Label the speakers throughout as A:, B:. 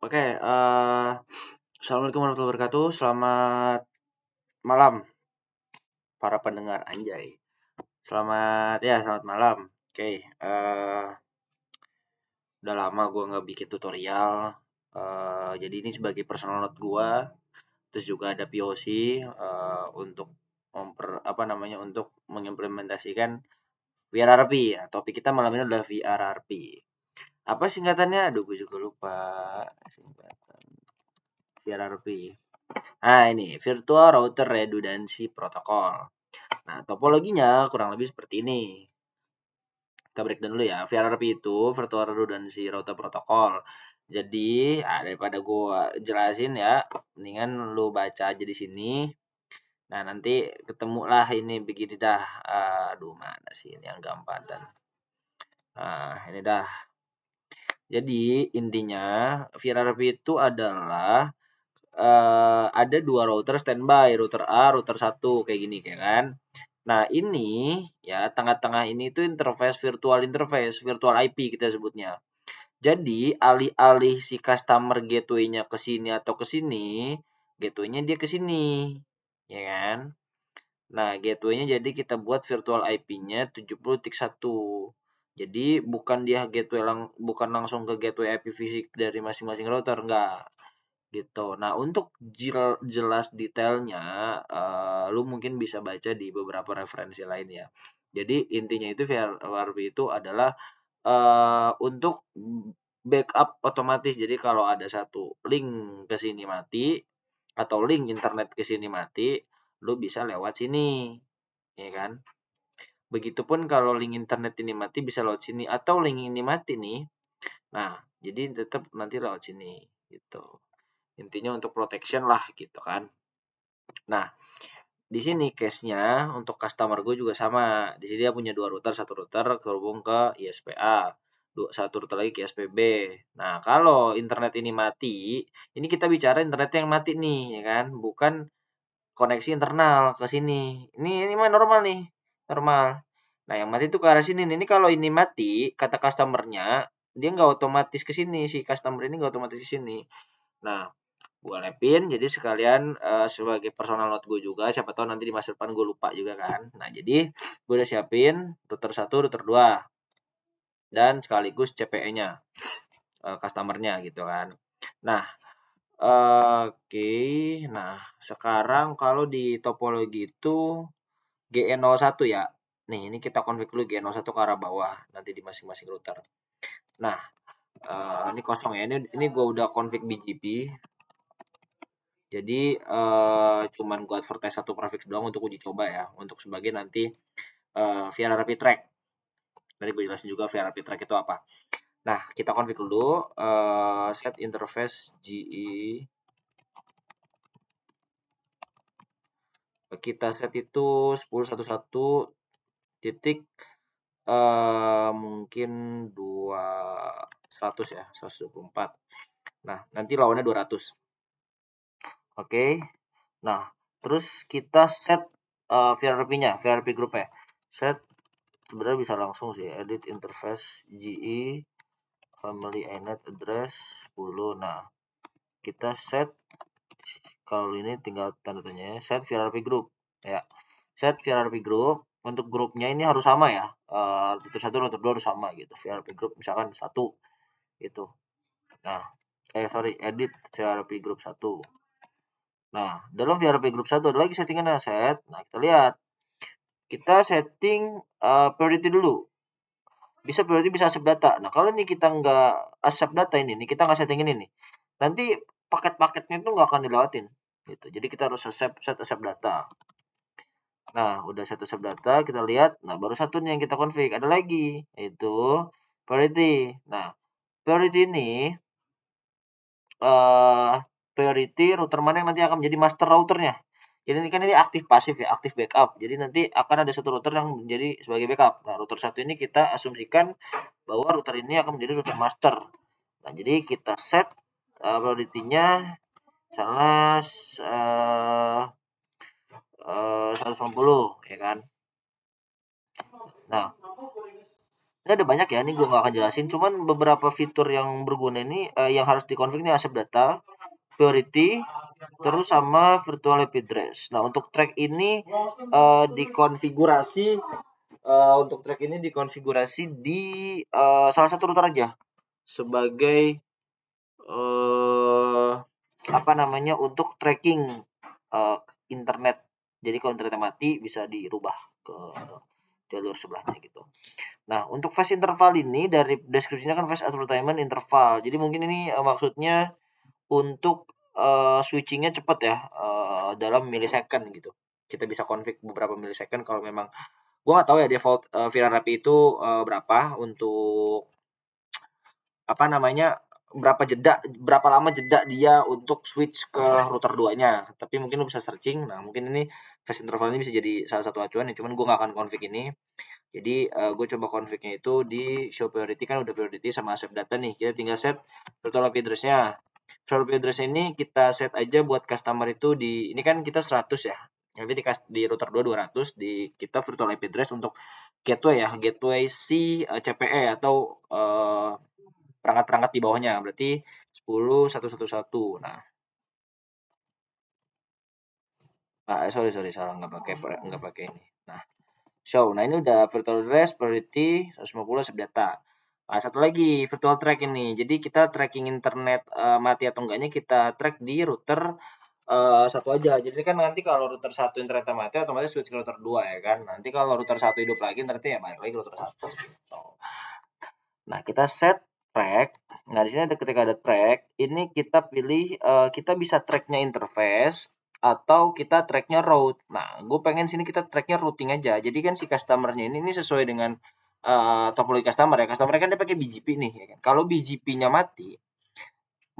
A: Oke, assalamualaikum warahmatullahi wabarakatuh. Selamat malam para pendengar anjay. Selamat malam. Oke, udah lama gue nggak bikin tutorial. Jadi ini sebagai personal note gue. Terus juga ada POC untuk untuk mengimplementasikan VRRP ya. Topik kita malam ini adalah VRRP. Apa singkatannya? Aduh, gue juga lupa singkatan VRRP. Nah, ini Virtual Router Redundancy Protocol. Nah, topologinya kurang lebih seperti ini. Kita breakdown dulu ya. VRRP itu Virtual Redundancy Router Protocol. Jadi, daripada gue jelasin ya, mendingan lu baca aja di sini. Nah, nanti ketemu lah ini begini dah. Aduh, mana sih ini yang gampang dan. Nah, ini dah. Jadi, intinya VRRP itu adalah ada dua router standby, router A, router 1 kayak gini kayak kan. Nah, ini ya tengah-tengah ini tuh interface, virtual IP kita sebutnya. Jadi, alih-alih si customer gateway-nya ke sini atau ke sini, gateway-nya dia ke sini. Ya kan? Nah, gateway-nya jadi kita buat virtual IP-nya 70.1. Jadi bukan langsung ke gateway IP fisik dari masing-masing router, enggak gitu. Nah, untuk jelas detailnya, lu mungkin bisa baca di beberapa referensi lain ya. Jadi intinya itu VRP itu adalah untuk backup otomatis. Jadi kalau ada satu link ke sini mati atau link internet ke sini mati, lu bisa lewat sini, ya kan? Begitupun kalau link internet ini mati bisa lewat sini atau link ini mati nih. Nah, jadi tetap nanti lewat sini gitu. Intinya untuk protection lah gitu kan. Nah, di sini case-nya untuk customer gue juga sama. Di sini dia punya dua router, satu router terhubung ke ISPA, satu router lagi ke ISPB. Nah, kalau internet ini mati, ini kita bicara internet yang mati nih, ya kan? Bukan koneksi internal ke sini. Ini mah normal nih, normal. Nah, yang mati itu ke arah sini. Ini kalau ini mati, kata customer-nya, dia nggak otomatis ke sini, si customer ini nggak otomatis ke sini. Nah, gue lepin jadi sekalian sebagai personal note gue juga, siapa tahu nanti di masa depan gue lupa juga kan. Nah, jadi gue udah siapin router 1, router 2 dan sekaligus CPE-nya, customer-nya gitu kan. Nah, oke. Nah, sekarang kalau di topologi itu GE01 ya. Nih, ini kita config dulu GE01 ke arah bawah nanti di masing-masing router. Nah, ini kosong ya. Ini gue udah config BGP. Jadi cuman gue advertise satu prefix doang untuk uji coba ya, untuk sebagai nanti VRRP track. Tadi gue jelasin juga VRRP track itu apa. Nah, kita config dulu set interface GE. Kita set itu 10.11 titik mungkin 200 ya, 124. Nah, nanti lawannya 200. Oke. Nah, terus kita set VRP-nya, VRP group-nya. Set sebenarnya bisa langsung sih, edit interface GE family inet address 10. Nah, kita set kalau ini tinggal tanda tanya set VRP group ya. Set VRP group, untuk grupnya ini harus sama ya. Router 1 router 2 harus sama gitu. VRP group misalkan 1 gitu. Nah, edit VRP group 1. Nah, dalam VRP group 1 ada lagi settingannya set. Nah, kita lihat. Kita setting priority dulu. Bisa priority bisa accept data. Nah, kalau ini kita nggak accept data ini kita nggak settingin ini. Nanti paket-paketnya itu nggak akan dilewatin. Gitu. Jadi kita harus set accept data. Nah, udah set accept data, kita lihat. Nah, baru satu nih yang kita config. Ada lagi, yaitu priority. Nah, priority ini priority router mana yang nanti akan menjadi master routernya. Jadi ini kan ini aktif pasif ya, aktif backup. Jadi nanti akan ada satu router yang menjadi sebagai backup. Nah, router satu ini kita asumsikan bahwa router ini akan menjadi router master. Nah, jadi kita set priority-nya misalnya 190 ya kan. Nah, Ini ada banyak ya, ini gue nggak akan jelasin, cuman beberapa fitur yang berguna ini yang harus dikonfig ini asap data, priority, terus sama virtual IP address. Nah, untuk track ini dikonfigurasi di salah satu router aja sebagai eh apa namanya untuk tracking eh, internet. Jadi kalau internetnya mati bisa dirubah ke jalur sebelahnya gitu. Nah, untuk phase interval ini dari deskripsinya kan phase advertisement interval. Jadi mungkin ini maksudnya untuk switchingnya cepat ya dalam millisecond gitu. Kita bisa config beberapa millisecond kalau memang gua nggak tahu ya default VRAP itu berapa untuk apa namanya berapa lama jeda dia untuk switch ke router 2-nya. Tapi mungkin lu bisa searching. Nah, mungkin ini phase interval ini bisa jadi salah satu acuan ya. Cuman gue nggak akan config ini. Jadi gue coba config-nya itu di show priority, kan udah priority sama save data nih. Kita tinggal set virtual IP address-nya. Virtual IP address ini kita set aja buat customer itu ini kan kita 100 ya. Nanti di router 2 200, di kita virtual IP address untuk gateway ya, gateway si CPE atau perangkat-perangkat di bawahnya. Berarti 10.111. Nah, sorry sorry salah, nggak pakai ini. Nah, show. Nah, ini udah virtual address, priority, 150 save data. Nah, satu lagi virtual track ini. Jadi kita tracking internet mati atau enggaknya kita track di router satu aja. Jadi kan nanti kalau router satu internetnya mati otomatis switch ke router 2 ya kan. Nanti kalau router satu hidup lagi internetnya ya balik lagi ke router satu. Gitu. Nah, kita set track. Nah, di sini ketika ada track, ini kita pilih kita bisa tracknya interface atau kita tracknya route. Nah, gue pengen sini kita tracknya routing aja. Jadi kan si customernya ini sesuai dengan topologi customer ya. Customer kan dia pakai BGP nih. Ya kan? Kalau BGP-nya mati,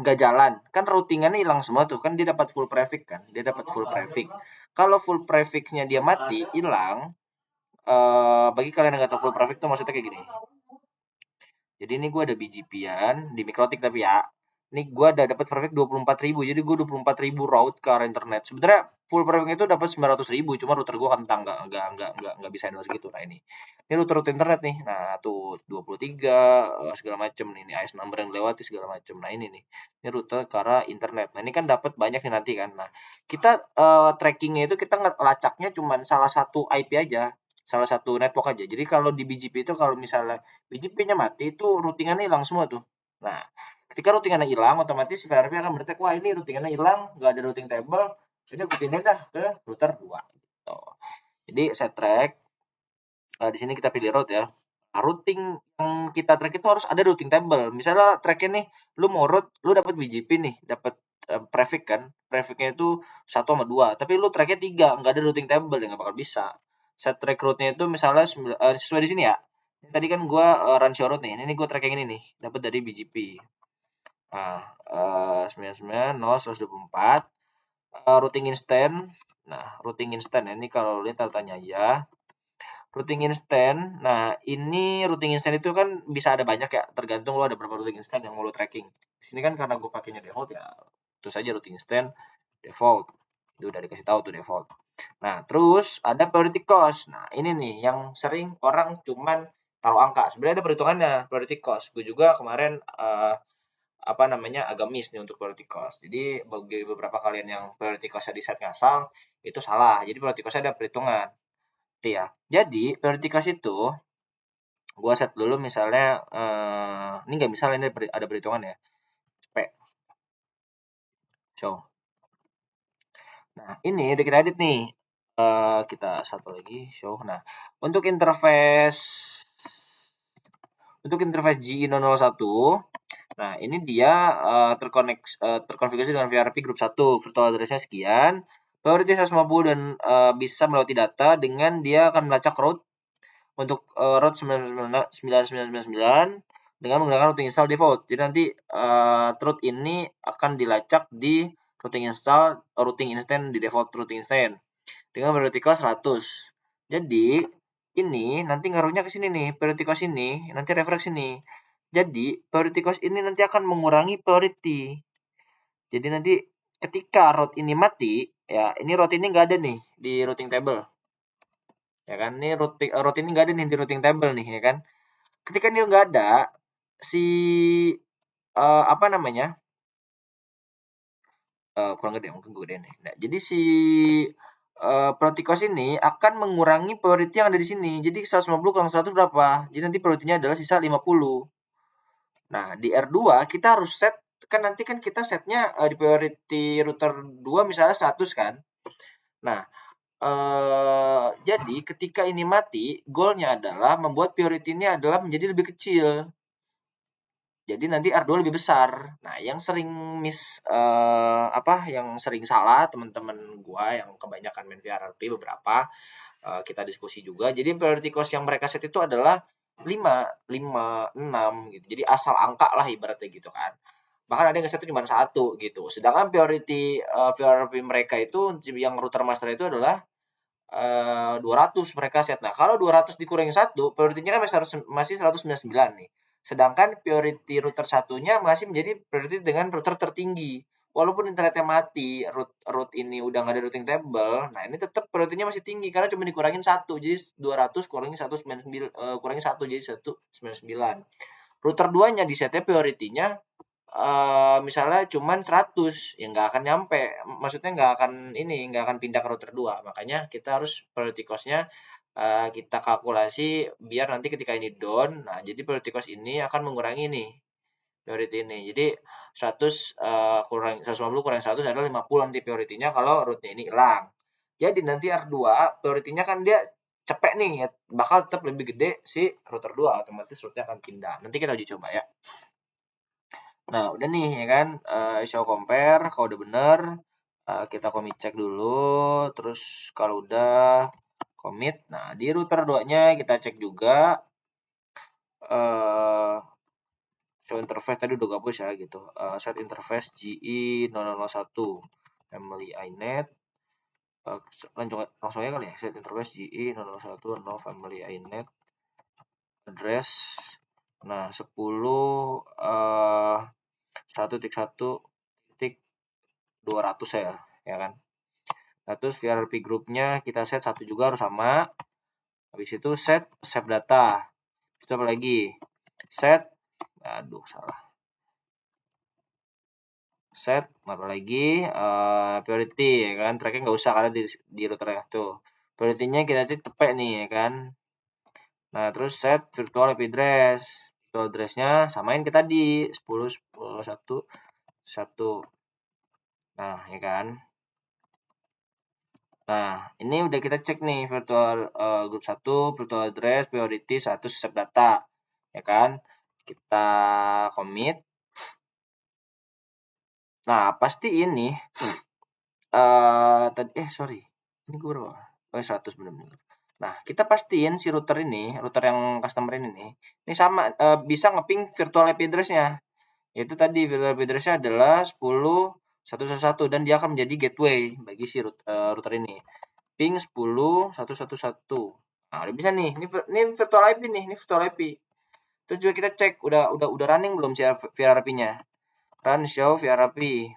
A: nggak jalan. Kan routingannya hilang semua tuh. Kan dia dapat full prefix kan. Dia dapat full prefix. Kalau full prefixnya dia mati, hilang. Bagi kalian yang nggak tahu full prefix tuh maksudnya kayak gini. Jadi ini gue ada BGP-an di Mikrotik tapi ya. Ini gue ada dapat perfect 24.000. Jadi gue 24.000 route ke arah internet. Sebenarnya full perfect itu dapat 900.000, cuma router gue kentang nggak bisa handle segitu. Nah ini router internet nih. Nah tuh 23 segala macem nih. Ini IS number yang lewati segala macem. Nah ini nih. Ini rute ke arah internet. Nah ini kan dapat banyak nih nanti kan. Nah kita trackingnya itu kita ngelacaknya cuma salah satu IP aja, salah satu network aja. Jadi kalau di BGP itu kalau misalnya BGP-nya mati itu routingannya hilang semua tuh. Nah, ketika routingannya hilang otomatis si VRP akan berdetek, wah ini routingannya hilang, nggak ada routing table, ini gue pindahin dah ke router 2 gitu. Jadi set track, di sini kita pilih route ya. Nah, routing yang kita track itu harus ada routing table. Misalnya tracknya nih, lu mau route, lu dapat BGP nih, dapat prefix kan, prefixnya itu 1 sama 2, tapi lu tracknya 3, nggak ada routing table ya nggak bakal bisa. Set track route-nya itu misalnya sesuai di sini ya. Tadi kan gua run show route nih, ini gua track yang ini nih, dapat dari BGP. Nah, 99.0.124 routing instant. Nah, routing instant ini kalau lihat tanya aja. Routing instant. Nah, ini routing instant itu kan bisa ada banyak ya, tergantung lo ada berapa routing instant yang mau lo tracking. Di sini kan karena gue pakainya default ya, terus aja routing instant default. Itu udah dikasih tahu tuh default. Nah, terus ada priority cost. Nah, ini nih yang sering orang cuman taruh angka. Sebenarnya ada perhitungannya priority cost. Gue juga kemarin apa namanya agak miss nih untuk priority cost. Jadi bagi beberapa kalian yang priority cost-nya di set ngasal itu salah. Jadi priority cost-nya ada perhitungan. Gitu ya. Jadi priority cost itu gua set dulu misalnya ini nggak misalnya ini ada perhitungan ya. Cepet. Show. Nah, ini udah kita edit nih. Kita satu lagi show. Nah, untuk interface G001, nah ini dia terkonfigurasi dengan VRP grup 1, virtual address-nya sekian, priority 150 dan bisa melewati data dengan dia akan melacak route untuk route 9999 dengan menggunakan routing install default. Jadi nanti route ini akan dilacak di routing instant di default routing instant dengan priority cost 100. Jadi ini nanti ngaruhnya ke sini nih, priority cost ini nanti refresh ini. Jadi priority cost ini nanti akan mengurangi priority. Jadi nanti ketika route ini mati, ya ini route ini nggak ada nih di routing table. Ya kan, ini route ini nggak ada nih di routing table nih, ya kan. ketika ini nggak ada, si apa namanya, kurang gede, mungkin gue gedein deh. Nah, jadi si Protikos ini akan mengurangi priority yang ada di sini. Jadi 150 kurang 100 berapa? Jadi nanti priority-nya adalah sisa 50. Nah, di R2 kita harus set, kan nanti kan kita setnya di priority router 2 misalnya 100 kan. Nah, jadi ketika ini mati, goalnya adalah membuat priority ini adalah menjadi lebih kecil. Jadi nanti R2 lebih besar. Nah, yang sering yang sering salah teman-teman gua yang kebanyakan main VRRP beberapa, kita diskusi juga. Jadi priority cost yang mereka set itu adalah 5, 5, 6 gitu. Jadi asal angka lah ibaratnya gitu kan. Bahkan ada yang ngeset cuma 1 gitu. Sedangkan priority VRRP mereka itu yang router master itu adalah 200 mereka set. Nah, kalau 200 dikurangi 1, priority-nya kan masih 199 nih. Sedangkan priority router satunya masih menjadi priority dengan router tertinggi. Walaupun internetnya mati, root ini udah nggak ada routing table, nah ini tetap priority-nya masih tinggi karena cuma dikurangin 1. Jadi 200 kurangi 199, kurangi 1 jadi 199. Router 2-nya di setnya priority-nya misalnya cuman 100, ya nggak akan nyampe. Maksudnya nggak akan pindah ke router 2. Makanya kita harus priority cost-nya kita kalkulasi biar nanti ketika ini down, nah jadi priority cost ini akan mengurangi nih priority ini. Jadi 100 kurang 150 kurang 100 adalah 50 nanti priority-nya kalau root-nya ini hilang. Jadi nanti R2 priority-nya kan dia cepet nih, ya, bakal tetap lebih gede si router 2, otomatis root-nya akan pindah. Nanti kita uji coba ya. Nah, udah nih ya kan, show compare, kalau udah bener, kita commit check dulu, terus kalau udah commit, nah di router 2-nya kita cek juga, show interface tadi udah gabus ya gitu, set interface GE 0001 family inet, langsung aja kali ya, set interface GE 0001 no family inet, address, nah 10, 1.1.200 ya kan. Nah, terus VRP grupnya kita set 1 juga harus sama. Habis itu set save data. Itu apa lagi? Set, aduh salah. Set apa lagi? Priority ya kan. Tracknya nggak usah karena di router itu. Priority-nya kita tepek nih ya kan. Nah, terus set virtual IP address. Virtual address-nya samain kita tadi 10 10 1 1. Nah, ya kan. Nah, ini udah kita cek nih virtual group 1, virtual address, priority 1, save data. Ya kan? Kita commit. Nah, pasti ini sorry. Ini gue berapa? Oh, 100 benar-benar. Nah, kita pastiin si router ini, router yang customer ini sama bisa ngeping virtual IP address-nya. Yaitu tadi virtual IP address-nya adalah 10.111 dan dia akan menjadi gateway bagi si router ini. Ping 10.111. Nah, udah bisa nih. Ini virtual IP nih, ini virtual IP. Terus juga kita cek udah running belum si VRP-nya. Run show VRP.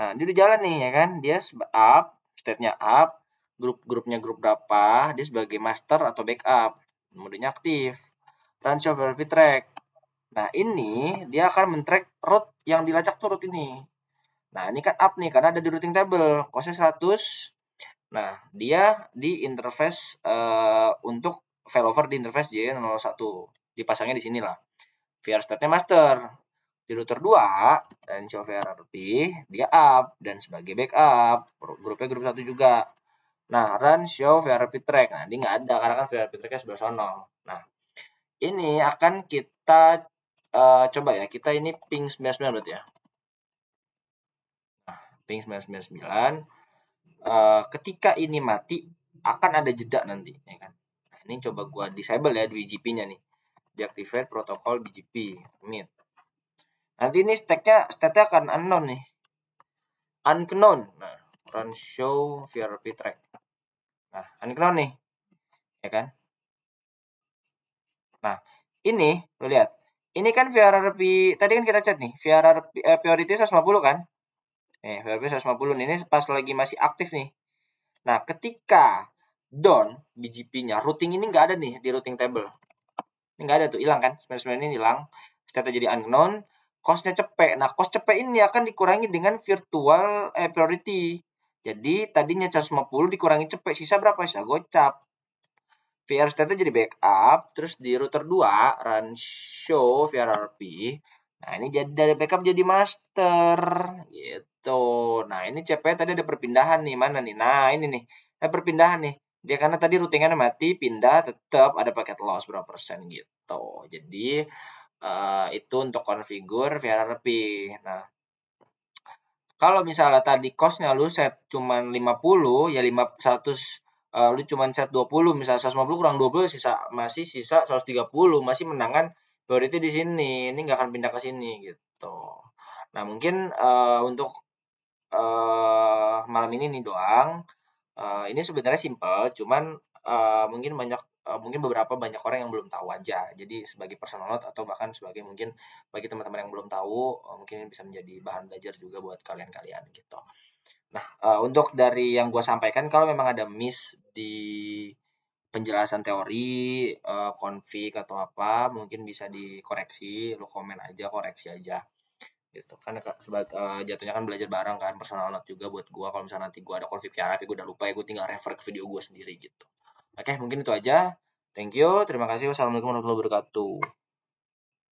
A: Nah, dia udah jalan nih ya kan. Dia up, state-nya up, grupnya grup berapa, dia sebagai master atau backup. Modenya aktif. Run show VRP track. Nah, ini dia akan men-track route yang dilacak tuh route ini. Nah, ini kan up nih karena ada di routing table. Cost-nya 100. Nah, dia di interface untuk failover di interface J01. Dipasangnya di sini lah. VR state-nya master. Di router 2 dan show VRRP dia up dan sebagai backup. Grupnya grup 1 juga. Nah, run show VRRP track. Nah, ini nggak ada karena kan VRRP track-nya sebelah sono. Nah, ini akan kita coba ya. Kita ini ping 99 berarti ya. Nah, ping 999. Ketika ini mati akan ada jeda nanti ya kan. Nah, ini coba gua disable ya BGP-nya nih. Deactivate protokol BGP commit. Nanti ini state-nya akan unknown nih. Unknown. Nah, run show VRP track. Nah, unknown nih. Ya kan? Nah, ini lo lihat. Ini kan VRP tadi kan kita chat nih, VRP priority 150 kan? VRP 150 nih, ini pas lagi masih aktif nih. Nah, ketika down BGP-nya, routing ini nggak ada nih di routing table. Ini nggak ada tuh, hilang kan? 99 ini hilang. State jadi unknown, cost-nya cepet. Nah, cost cepet ini akan dikurangi dengan virtual priority. Jadi tadinya 150 dikurangi cepet, sisa berapa? Sisa gocap. VR state jadi backup, terus di router 2 run show VRRP. Nah, ini jadi dari backup jadi master gitu. Nah, ini CP tadi ada perpindahan nih, mana nih? Nah, ini nih. Ada perpindahan nih. Dia karena tadi routingannya mati, pindah tetap ada paket loss berapa persen gitu. Jadi itu untuk configure VRRP. Nah, kalau misalnya tadi cost-nya lu set cuman 50, ya 100, lu cuman set 20, misalnya 150 kurang 20 masih sisa 130, masih menangan priority di sini. Ini nggak akan pindah ke sini gitu. Nah, mungkin untuk malam ini nih doang. Ini sebenarnya simple, cuman mungkin beberapa banyak orang yang belum tahu aja. Jadi sebagai personal note atau bahkan sebagai mungkin bagi teman-teman yang belum tahu, mungkin ini bisa menjadi bahan belajar juga buat kalian-kalian gitu. Nah, untuk dari yang gue sampaikan, kalau memang ada miss di penjelasan teori, config atau apa, mungkin bisa dikoreksi, lu komen aja, koreksi aja gitu kan, jatuhnya kan belajar bareng kan, personal note juga buat gua kalau misalnya nanti gua ada konflik tapi gua udah lupa ya gua tinggal refer ke video gua sendiri gitu. Oke, mungkin itu aja. Thank you, terima kasih. Wassalamualaikum warahmatullahi wabarakatuh.